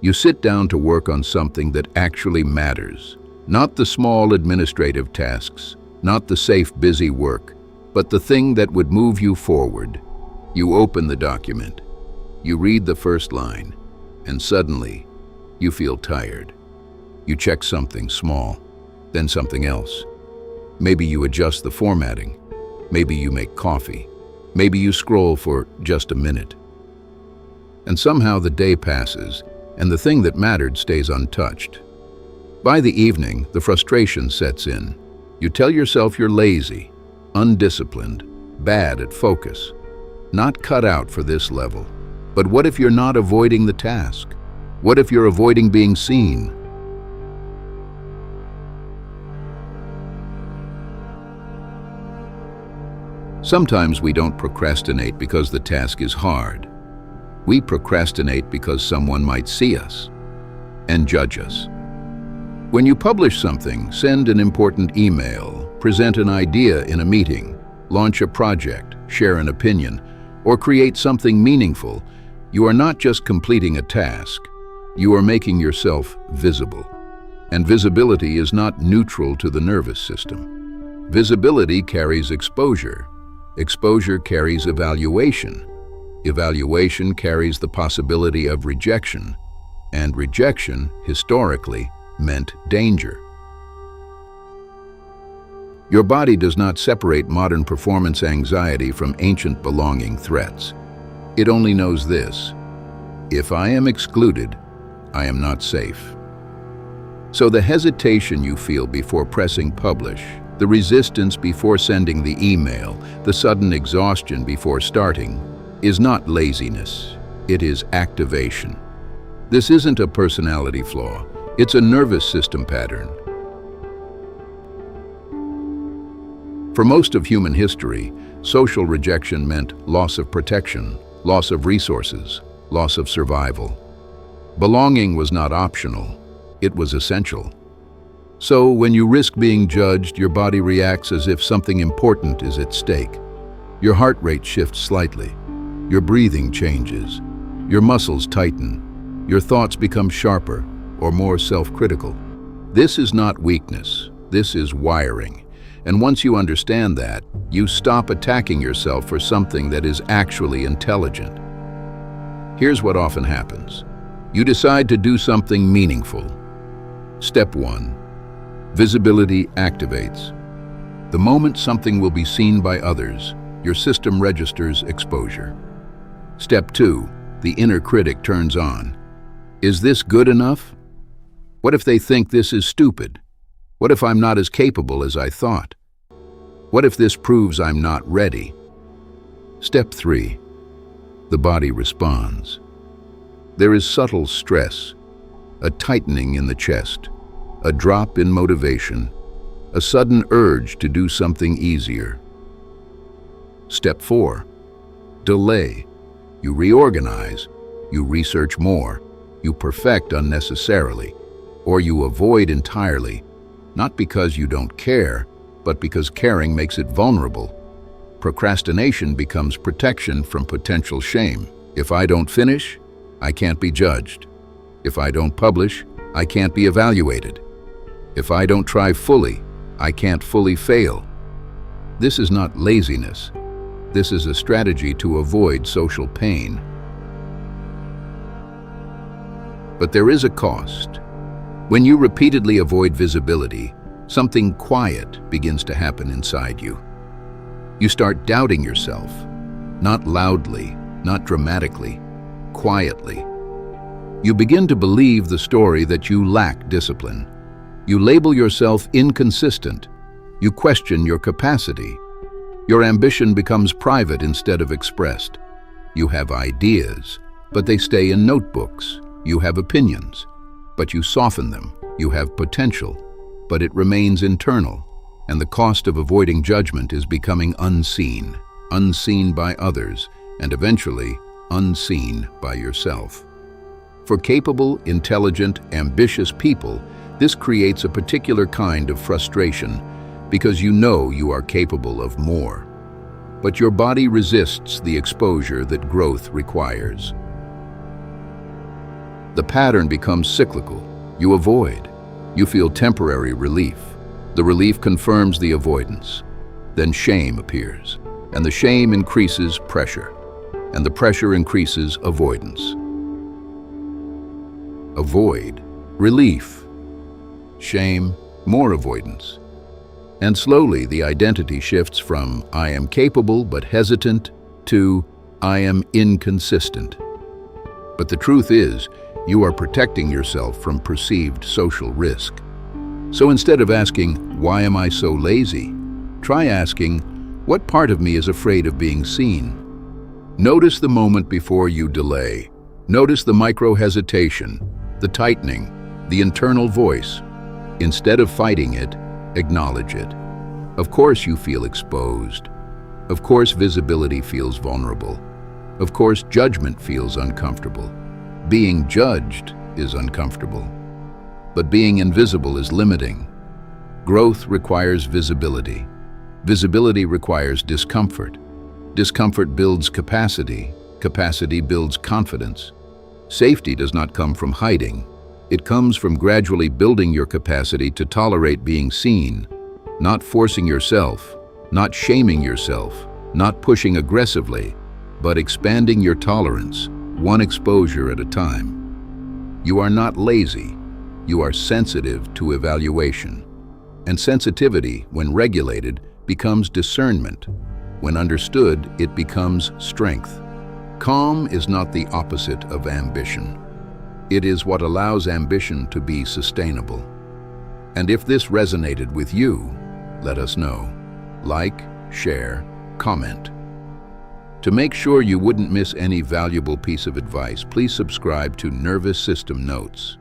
You sit down to work on something that actually matters. Not the small administrative tasks, not the safe, busy work, but the thing that would move you forward. You open the document. You read the first line, and suddenly, you feel tired. You check something small, then something else. Maybe you adjust the formatting. Maybe you make coffee. Maybe you scroll for just a minute. And somehow the day passes, and the thing that mattered stays untouched. By the evening, the frustration sets in. You tell yourself you're lazy, undisciplined, bad at focus, not cut out for this level. But what if you're not avoiding the task? What if you're avoiding being seen? Sometimes we don't procrastinate because the task is hard. We procrastinate because someone might see us and judge us. When you publish something, send an important email, present an idea in a meeting, launch a project, share an opinion, or create something meaningful, you are not just completing a task, you are making yourself visible. And visibility is not neutral to the nervous system. Visibility carries exposure. Exposure carries evaluation. Evaluation carries the possibility of rejection. And rejection, historically, meant danger. Your body does not separate modern performance anxiety from ancient belonging threats. It only knows this: if I am excluded, I am not safe. So the hesitation you feel before pressing publish, the resistance before sending the email, the sudden exhaustion before starting, is not laziness, it is activation. This isn't a personality flaw, it's a nervous system pattern. For most of human history, social rejection meant loss of protection, loss of resources, loss of survival. Belonging was not optional, it was essential. So when you risk being judged, your body reacts as if something important is at stake. Your heart rate shifts slightly, your breathing changes, your muscles tighten, your thoughts become sharper or more self-critical. This is not weakness, this is wiring. And once you understand that, you stop attacking yourself for something that is actually intelligent. Here's what often happens. You decide to do something meaningful. Step 1. Visibility activates. The moment something will be seen by others, your system registers exposure. Step 2. The inner critic turns on. Is this good enough? What if they think this is stupid? What if I'm not as capable as I thought? What if this proves I'm not ready? Step 3. The body responds. There is subtle stress, a tightening in the chest, a drop in motivation, a sudden urge to do something easier. Step 4. Delay. You reorganize, you research more, you perfect unnecessarily, or you avoid entirely, not because you don't care, but because caring makes it vulnerable. Procrastination becomes protection from potential shame. If I don't finish, I can't be judged. If I don't publish, I can't be evaluated. If I don't try fully, I can't fully fail. This is not laziness. This is a strategy to avoid social pain. But there is a cost. When you repeatedly avoid visibility, something quiet begins to happen inside you. You start doubting yourself, not loudly, not dramatically, quietly. You begin to believe the story that you lack discipline. You label yourself inconsistent. You question your capacity. Your ambition becomes private instead of expressed. You have ideas, but they stay in notebooks. You have opinions, but you soften them. You have potential, but it remains internal. And the cost of avoiding judgment is becoming unseen, unseen by others, and eventually unseen by yourself. For capable, intelligent, ambitious people, this creates a particular kind of frustration because you know you are capable of more. But your body resists the exposure that growth requires. The pattern becomes cyclical. You avoid. You feel temporary relief. The relief confirms the avoidance. Then shame appears, and the shame increases pressure, and the pressure increases avoidance. Avoid, relief. Shame, more avoidance. And slowly the identity shifts from I am capable but hesitant to I am inconsistent. But the truth is, you are protecting yourself from perceived social risk. So instead of asking, why am I so lazy? Try asking, what part of me is afraid of being seen? Notice the moment before you delay. Notice the micro-hesitation, the tightening, the internal voice. Instead of fighting it, acknowledge it. Of course you feel exposed. Of course visibility feels vulnerable. Of course judgment feels uncomfortable. Being judged is uncomfortable. But being invisible is limiting. Growth requires visibility. Visibility requires discomfort. Discomfort builds capacity. Capacity builds confidence. Safety does not come from hiding. It comes from gradually building your capacity to tolerate being seen, not forcing yourself, not shaming yourself, not pushing aggressively, but expanding your tolerance, one exposure at a time. You are not lazy. You are sensitive to evaluation. And sensitivity, when regulated, becomes discernment. When understood, it becomes strength. Calm is not the opposite of ambition. It is what allows ambition to be sustainable. And if this resonated with you, let us know. Like, share, comment. To make sure you wouldn't miss any valuable piece of advice, please subscribe to Nervous System Notes.